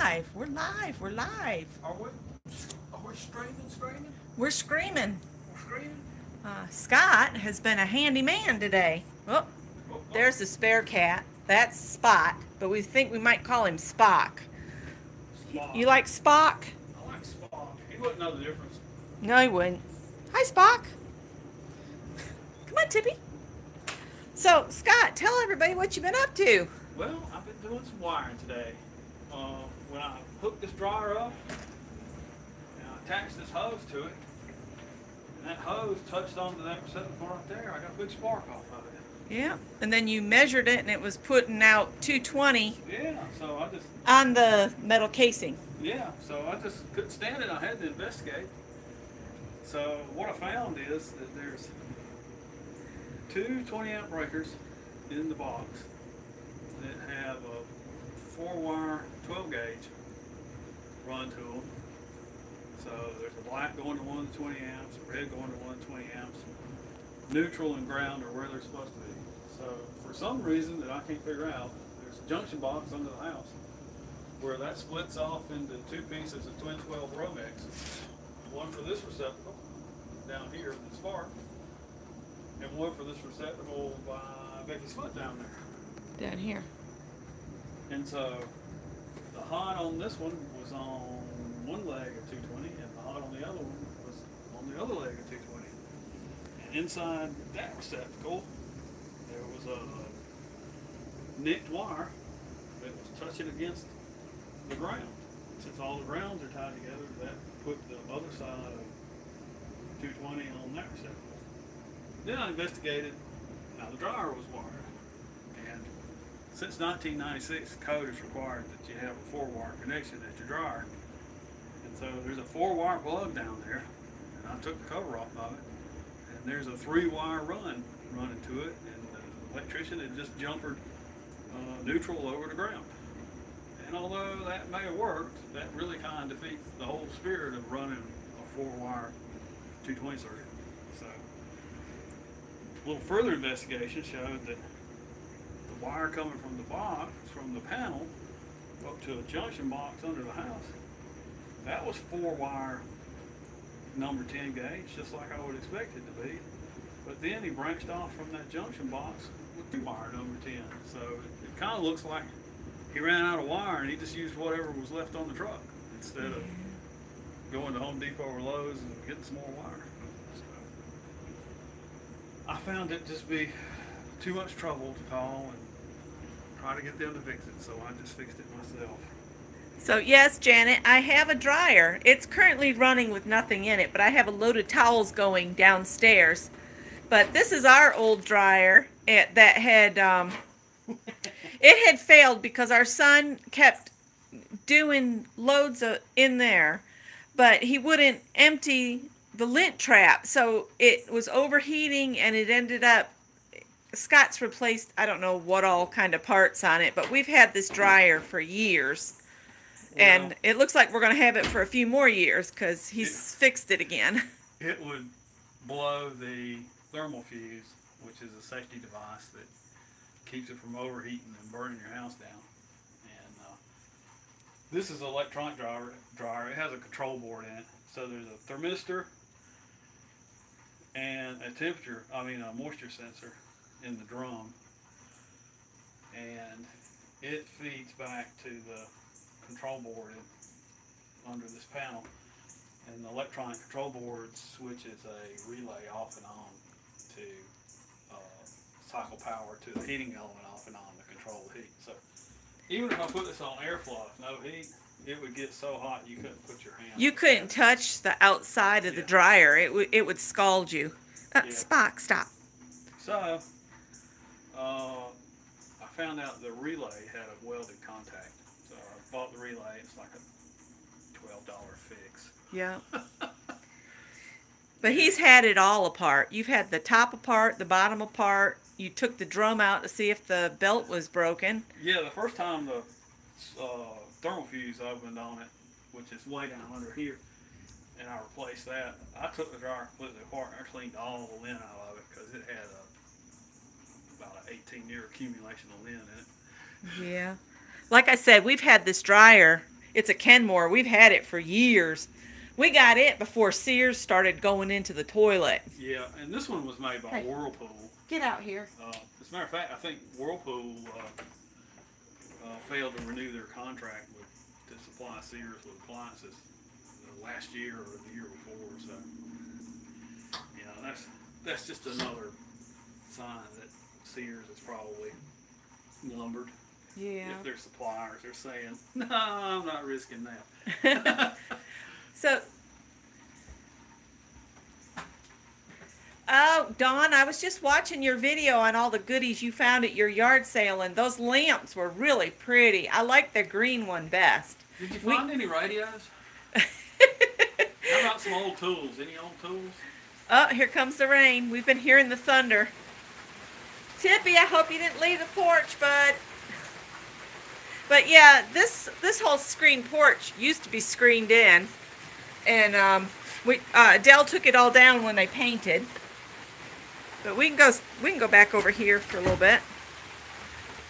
live. We're live. We're live. Are we? Are we streaming? We're screaming. We're screaming? Scott has been a handy man today. Oh, Oh, oh. there's the spare cat. That's Spot, but we think we might call him Spock. Spock. You like Spock? I like Spock. He wouldn't know the difference. No, he wouldn't. Hi, Spock. Come on, Tippy. So, Scott, tell everybody what you've been up to. Well, I've been doing some wiring today. When I hooked this dryer up, and I attached this hose to it, and that hose touched onto that receptacle right there, I got a big spark off of it. Yeah, and then you measured it, and it was putting out 220 Yeah, so I just on the metal casing. couldn't stand it. I had to investigate. So what I found is that there's two 20-amp breakers in the box that have a 4-wire 12-gauge run to them. So there's a black going to one of the 20 amps, a red going to one of the 20 amps. Neutral and ground are where they're supposed to be. So for some reason that I can't figure out, there's a junction box under the house where that splits off into two pieces of twin 12 Romex. One for this receptacle down here in the spark, and one for this receptacle by Becky's foot down there. Down here. And so the hot on this one was on one leg of 220, and the hot on the other one was on the other leg of 220. And inside that receptacle, there was a nicked wire that was touching against the ground. Since all the grounds are tied together, that put the other side of 220 on that receptacle. Then I investigated how the dryer was wired. And since 1996, the code has required that you have a 4-wire connection at your dryer. And so there's a 4-wire plug down there, and I took the cover off of it. And there's a 3-wire run running to it, and the electrician had just jumpered neutral over the ground. And although that may have worked, that really kind of defeats the whole spirit of running a 4-wire 220 circuit. So a little further investigation showed that the wire coming from the box, from the panel, up to a junction box under the house, that was 4-wire number 10 gauge, just like I would expect it to be. But then he branched off from that junction box with 2-wire number 10. So it kind of looks like he ran out of wire and he just used whatever was left on the truck instead of going to Home Depot or Lowe's and getting some more wire. So I found it just be too much trouble to call and try to get them to fix it, so I just fixed it myself. So yes, Janet, I have a dryer. It's currently running with nothing in it, but I have a load of towels going downstairs. But this is our old dryer that had it had failed because our son kept doing loads in there, but he wouldn't empty the lint trap, so it was overheating, and it ended up, Scott's replaced, I don't know what all kind of parts on it, but we've had this dryer for years, and it looks like we're going to have it for a few more years because he's fixed it again. It would blow the thermal fuse, which is a safety device that keeps it from overheating and burning your house down. And this is an electronic dryer. It has a control board in it. So there's a thermistor and a moisture sensor in the drum. And it feeds back to the control board under this panel. And the electronic control board switches a relay off and on to cycle power to the heating element off and on to control the heat. So even if I put this on airflow, no heat, it would get so hot you couldn't put your hand. You couldn't touch the outside of the dryer. It would scald you. Spock, stop. So I found out the relay had a welded contact. So I bought the relay. It's like a $12 fix. Yeah. But he's had it all apart. You've had the top apart, the bottom apart. You took the drum out to see if the belt was broken. Yeah, the first time the thermal fuse opened on it, which is way down under here, and I replaced that, I took the dryer completely apart and I cleaned all the lint out of it because it had about an 18-year accumulation of lint in it. Yeah. Like I said, we've had this dryer It's a Kenmore. We've had it for years. We got it before Sears started going into the toilet. Yeah, and this one was made by Hey. Whirlpool. Get out here. As a matter of fact, I think Whirlpool failed to renew their contract to supply Sears with appliances last year or the year before. So, you know, that's just another sign that Sears is probably lumbered. Yeah. If their suppliers are saying, no, I'm not risking that. So, oh, Dawn, I was just watching your video on all the goodies you found at your yard sale, and those lamps were really pretty. I like the green one best. Did you find any radios? How about some old tools? Any old tools? Oh, here comes the rain. We've been hearing the thunder. Tippy, I hope you didn't leave the porch, bud. But yeah, this whole screen porch used to be screened in, and Adele took it all down when they painted. But we can go back over here for a little bit.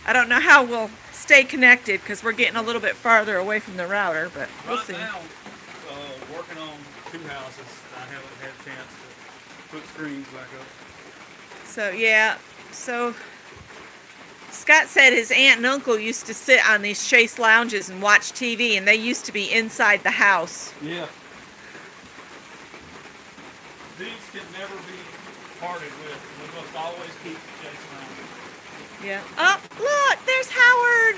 I don't know how we'll stay connected because we're getting a little bit farther away from the router, but we'll see. Right now, working on 2 houses, I haven't had a chance to put screens back up. So yeah, so Scott said his aunt and uncle used to sit on these chaise lounges and watch TV, and they used to be inside the house. Yeah. These can never be parted with. We must always keep the chaise lounges. Yeah. Oh, look, there's Howard.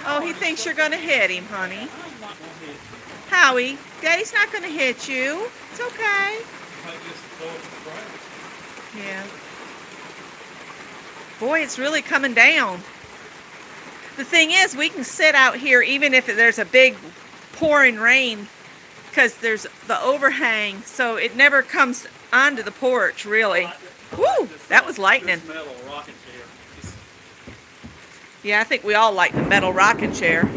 Oh, he thinks you're going to hit him, honey. I'm not going to hit you. Howie, Daddy's not going to hit you. It's okay. Might just throw it to the ground. Yeah. Boy, it's really coming down. The thing is, we can sit out here even if there's a big pouring rain because there's the overhang, so it never comes onto the porch, really. Woo! That was lightning. This metal rocking chair. Yeah, I think we all like the metal rocking chair.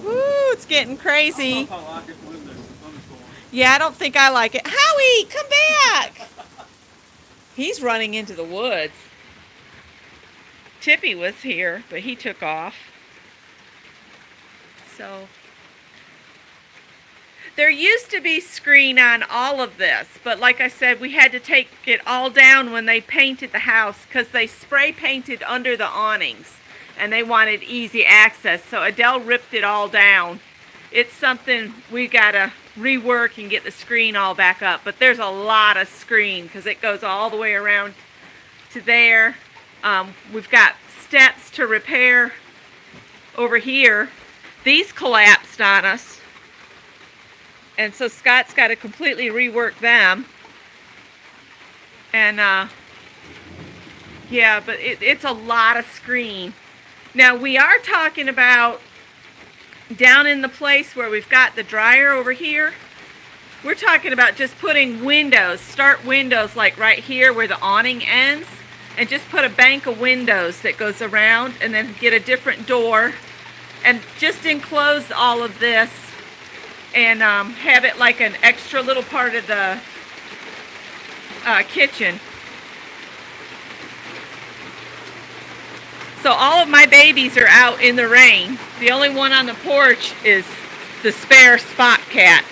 Woo! It's getting crazy. I don't know if I like it when there's a thunderstorm. Yeah, I don't think I like it. Howie, come back! He's running into the woods. Tippy was here, but he took off. So, there used to be screen on all of this, but like I said, we had to take it all down when they painted the house because they spray painted under the awnings and they wanted easy access. So Adele ripped it all down. It's something we gotta rework and get the screen all back up, but there's a lot of screen because it goes all the way around to there. We've got steps to repair over here. These collapsed on us. And so Scott's got to completely rework them. And yeah, but it's a lot of screen. Now we are talking about down in the place where we've got the dryer over here. We're talking about just putting windows, start windows like right here where the awning ends. And just put a bank of windows that goes around and then get a different door and just enclose all of this and have it like an extra little part of the kitchen. So all of my babies are out in the rain. The only one on the porch is the spare Spot cat.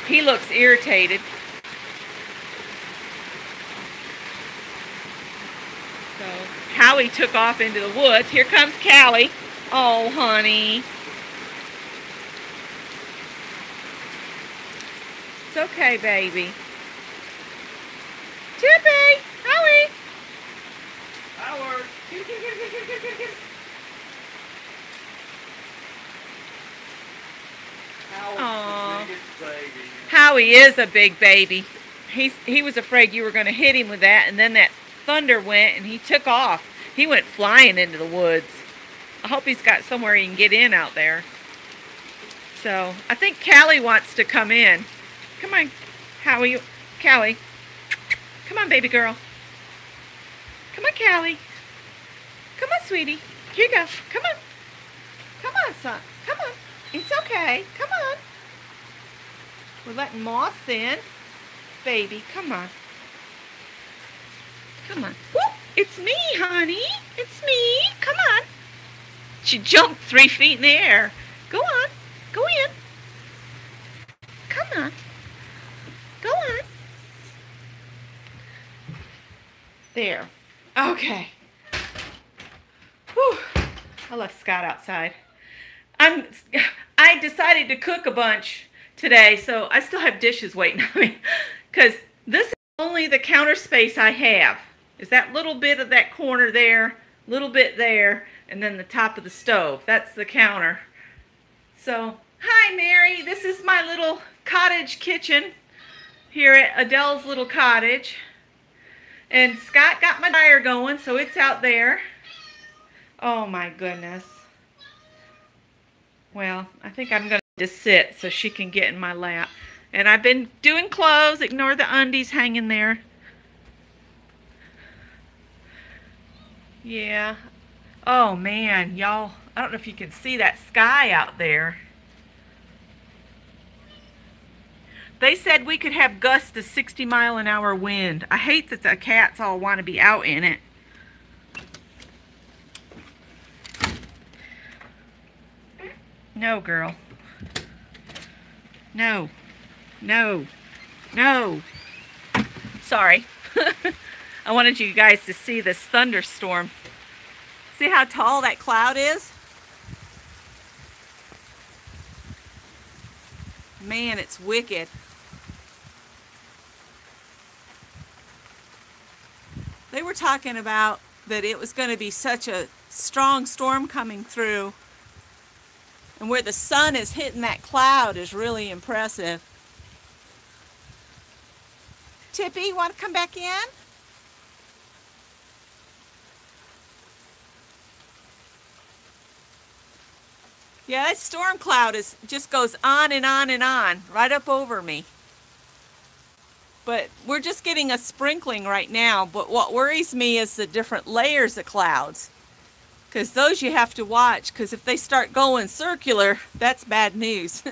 He looks irritated. So Howie took off into the woods. Here comes Callie. Oh, honey. It's okay, baby. Tippy! Howie! Howard! Howard's the biggest baby. Howie is a big baby. He was afraid you were going to hit him with that, and then that thunder went and he took off. He went flying into the woods. I hope he's got somewhere he can get in out there. So I think Callie wants to come in. Come on, Howie. Callie. Come on, baby girl. Come on, Callie. Come on, sweetie. Here you go. Come on. Come on, son. Come on. It's okay. Come on. We're letting Moss in. Baby, come on. Come on. Whoop! It's me, honey. It's me. Come on. She jumped 3 feet in the air. Go on. Go in. Come on. Go on. There. Okay. Whew. I left Scott outside. I decided to cook a bunch today, so I still have dishes waiting on me. Because this is only the counter space I have. Is that little bit of that corner there, little bit there, and then the top of the stove. That's the counter. So, hi Mary. This is my little cottage kitchen here at Adele's little cottage. And Scott got my dryer going, so it's out there. Oh my goodness. Well, I think I'm going to just sit so she can get in my lap. And I've been doing clothes. Ignore the undies hanging there. Yeah. Oh man, y'all. I don't know if you can see that sky out there. They said we could have gusts of 60-mile-an-hour wind. I hate that the cats all want to be out in it. No, girl. No. No. No. Sorry. I wanted you guys to see this thunderstorm. See how tall that cloud is? Man, it's wicked. They were talking about that it was going to be such a strong storm coming through, and where the sun is hitting that cloud is really impressive. Tippy, you want to come back in? Yeah, that storm cloud just goes on and on and on, right up over me. But we're just getting a sprinkling right now, but what worries me is the different layers of clouds. Because those you have to watch, because if they start going circular, that's bad news.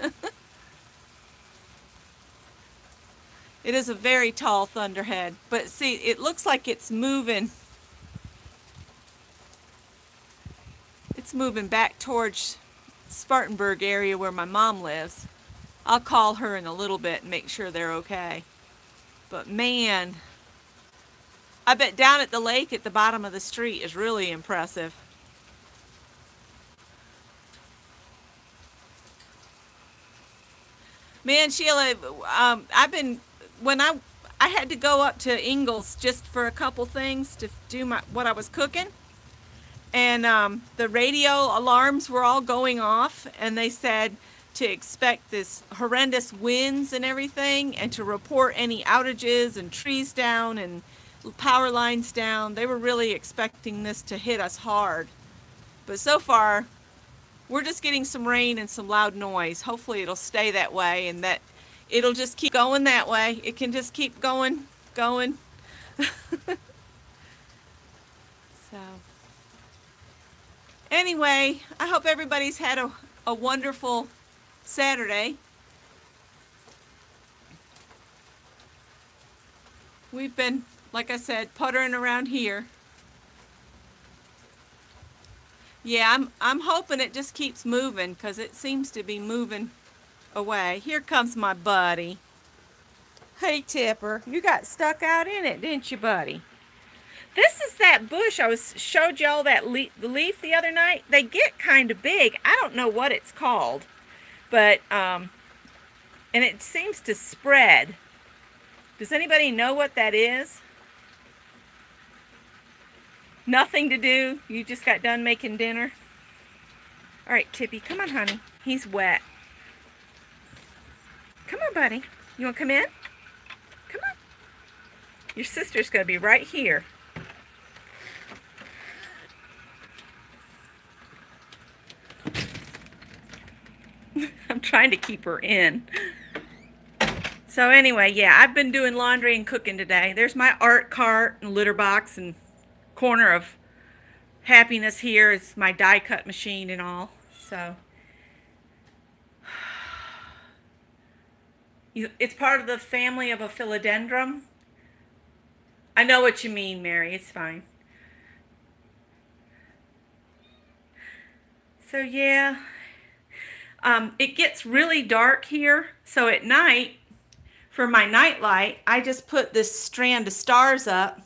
It is a very tall thunderhead, but see, it looks like it's moving. It's moving back towards Spartanburg area where my mom lives. I'll call her in a little bit and make sure they're okay. But man, I bet down at the lake at the bottom of the street is really impressive. Man, Sheila, when I had to go up to Ingalls just for a couple things to do what I was cooking. And the radio alarms were all going off, and they said to expect this horrendous winds and everything, and to report any outages and trees down and power lines down. They were really expecting this to hit us hard. But so far, we're just getting some rain and some loud noise. Hopefully it'll stay that way, and that it'll just keep going that way. It can just keep going. So, anyway, I hope everybody's had a wonderful Saturday. We've been, like I said, puttering around here. Yeah, I'm hoping it just keeps moving, because it seems to be moving away. Here comes my buddy. Hey, Tipper, you got stuck out in it, didn't you, buddy? This is that bush I showed y'all that the leaf the other night. They get kind of big. I don't know what it's called, but and it seems to spread. Does anybody know what that is? Nothing to do? You just got done making dinner? All right, Tippy, come on, honey. He's wet. Come on, buddy. You want to come in? Come on. Your sister's going to be right here. I'm trying to keep her in. So anyway, yeah, I've been doing laundry and cooking today. There's my art cart and litter box, and corner of happiness here is my die cut machine and all. So it's part of the family of a philodendron. I know what you mean, Mary. It's fine. So yeah, it gets really dark here. So at night, for my night light, I just put this strand of stars up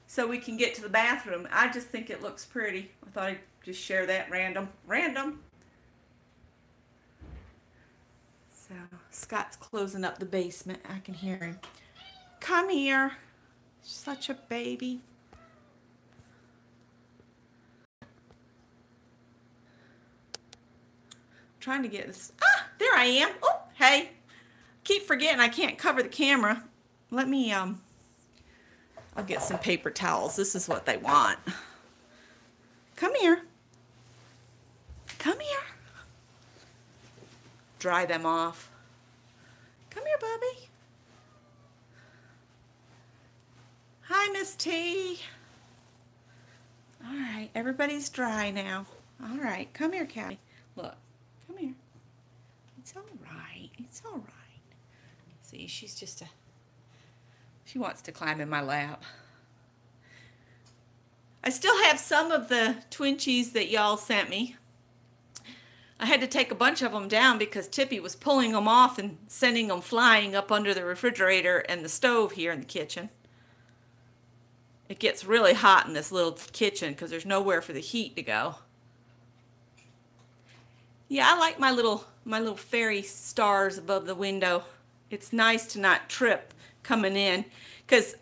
so we can get to the bathroom. I just think it looks pretty. I thought I'd just share that random. So Scott's closing up the basement. I can hear him. Come here. Such a baby. Trying to get this. Ah, there I am. Oh, hey. Keep forgetting I can't cover the camera. Let me, I'll get some paper towels. This is what they want. Come here. Come here. Dry them off. Come here, Bubby. Hi, Miss T. All right, everybody's dry now. All right, come here, Callie. Look, come here. It's all right. It's all right. See, she's just she wants to climb in my lap. I still have some of the Twinchies that y'all sent me. I had to take a bunch of them down because Tippy was pulling them off and sending them flying up under the refrigerator and the stove here in the kitchen. It gets really hot in this little kitchen because there's nowhere for the heat to go. Yeah, I like my little fairy stars above the window. It's nice to not trip coming in because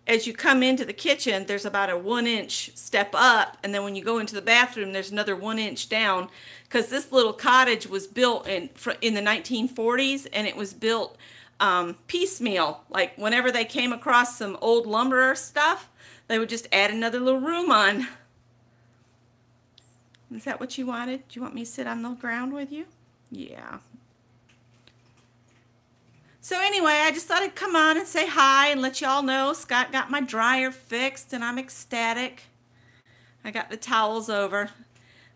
as you come into the kitchen, there's about a 1-inch step up, and then when you go into the bathroom, there's another 1 inch down, because this little cottage was built in the 1940s, and it was built piecemeal. Like whenever they came across some old lumber or stuff, they would just add another little room on. Is that what you wanted? Do you want me to sit on the ground with you? Yeah. So anyway, I just thought I'd come on and say hi and let y'all know Scott got my dryer fixed and I'm ecstatic. I got the towels over.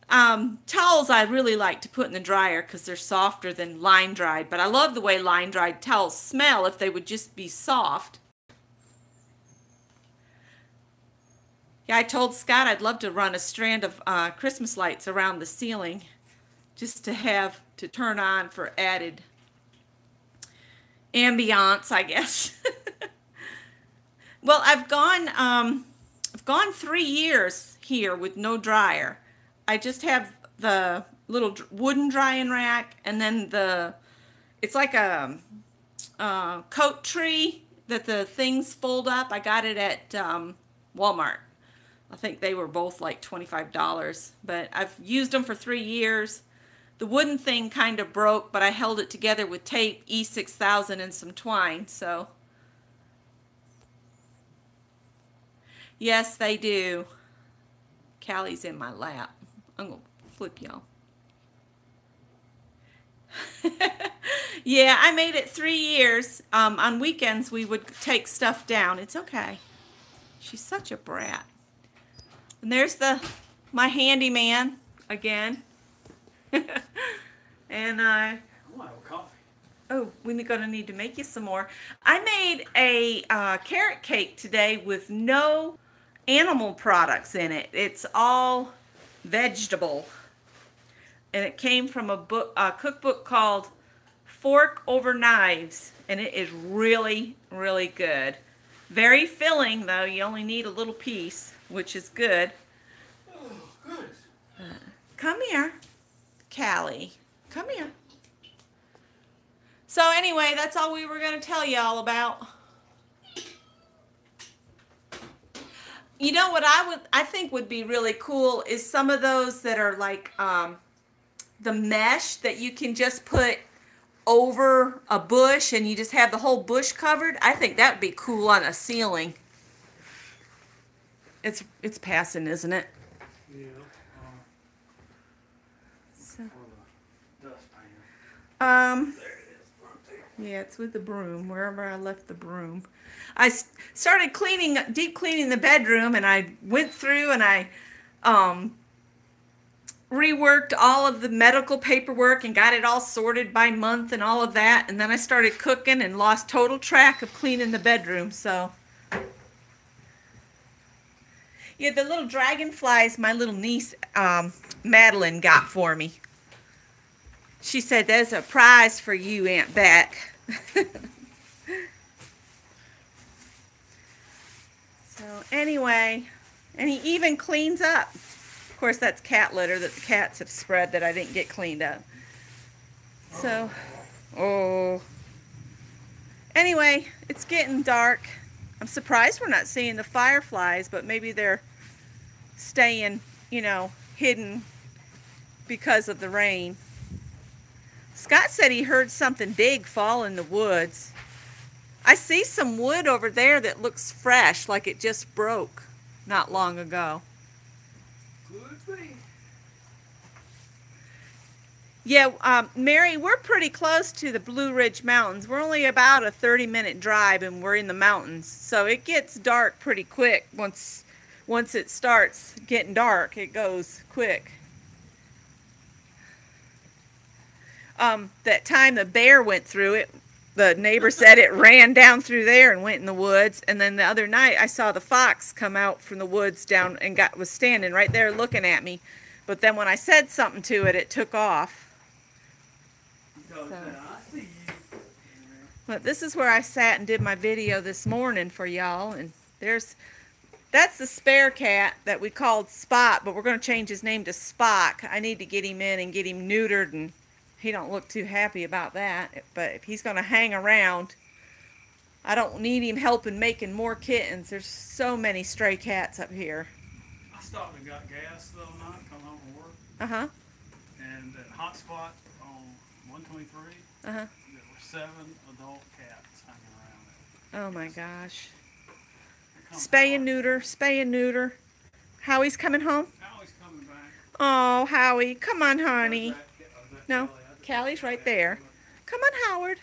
Towels I really like to put in the dryer because they're softer than line dried, but I love the way line dried towels smell if they would just be soft. Yeah, I told Scott I'd love to run a strand of Christmas lights around the ceiling just to have to turn on for added ambiance, I guess. Well, I've gone 3 years here with no dryer. I just have the little wooden drying rack, and then it's like a coat tree that the things fold up. I got it at Walmart. I think they were both like $25, but I've used them for 3 years. The wooden thing kind of broke, but I held it together with tape, E6000 and some twine, so. Yes, they do. Callie's in my lap. I'm going to flip y'all. Yeah, I made it 3 years. On weekends, we would take stuff down. It's okay. She's such a brat. And there's my handyman again. And I want to have coffee. Oh, we're gonna need to make you some more. I made a carrot cake today with no animal products in it. It's all vegetable, and it came from a cookbook called Fork Over Knives, and it is really, really good. Very filling, though. You only need a little piece, which is good. Oh, good. Come here, Callie. Come here. So anyway, that's all we were going to tell y'all about. You know what I think would be really cool is some of those that are like the mesh that you can just put over a bush and you just have the whole bush covered. I think that would be cool on a ceiling. It's passing, isn't it? Yeah. So. There it is. Yeah, it's with the broom, wherever I left the broom. I started deep cleaning the bedroom, and I went through and I reworked all of the medical paperwork and got it all sorted by month and all of that. And then I started cooking and lost total track of cleaning the bedroom. So, yeah, the little dragonflies my little niece Madeline got for me. She said, "There's a prize for you, Aunt Beck." So anyway, and he even cleans up. Of course, that's cat litter that the cats have spread that I didn't get cleaned up. So, oh. Anyway, it's getting dark. I'm surprised we're not seeing the fireflies, but maybe they're staying, you know, hidden because of the rain. Scott said he heard something big fall in the woods. I see some wood over there that looks fresh, like it just broke not long ago. Could be. Yeah, Mary, we're pretty close to the Blue Ridge Mountains. We're only about a 30-minute drive and we're in the mountains. So it gets dark pretty quick. Once it starts getting dark, it goes quick. That time the bear went through it, the neighbor said it ran down through there and went in the woods. And then the other night I saw the fox come out from the woods down and was standing right there looking at me. But then when I said something to it, it took off. So. But this is where I sat and did my video this morning for y'all. And that's the spare cat that we called Spot, but we're going to change his name to Spock. I need to get him in and get him neutered, and he don't look too happy about that. But if he's going to hang around, I don't need him helping making more kittens. There's so many stray cats up here. I stopped and got gas the other night, come home from work. Uh-huh. And at Hot Spot on 123, uh-huh, there were 7 adult cats hanging around it. Oh my gosh. Spay and neuter, spay and neuter. Howie's coming home? Howie's coming back. Oh, Howie, come on, honey. That No, Kelly? Callie's right there. Come on, Howard.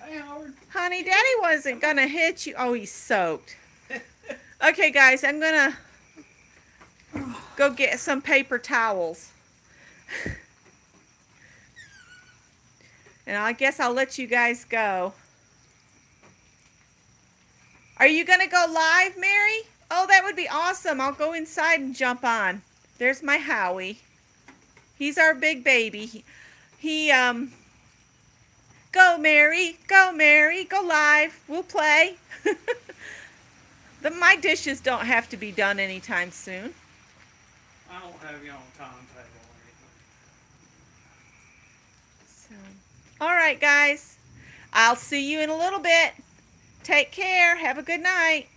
Hey, Howard. Honey, Daddy wasn't going to hit you. Oh, he's soaked. Okay, guys, I'm going to go get some paper towels. And I guess I'll let you guys go. Are you going to go live, Mary? Oh, that would be awesome. I'll go inside and jump on. There's my Howie. He's our big baby. Go, Mary. Go, Mary. Go live. We'll play. My dishes don't have to be done anytime soon. I don't have you on timetable or anything. So, all right, guys. I'll see you in a little bit. Take care. Have a good night.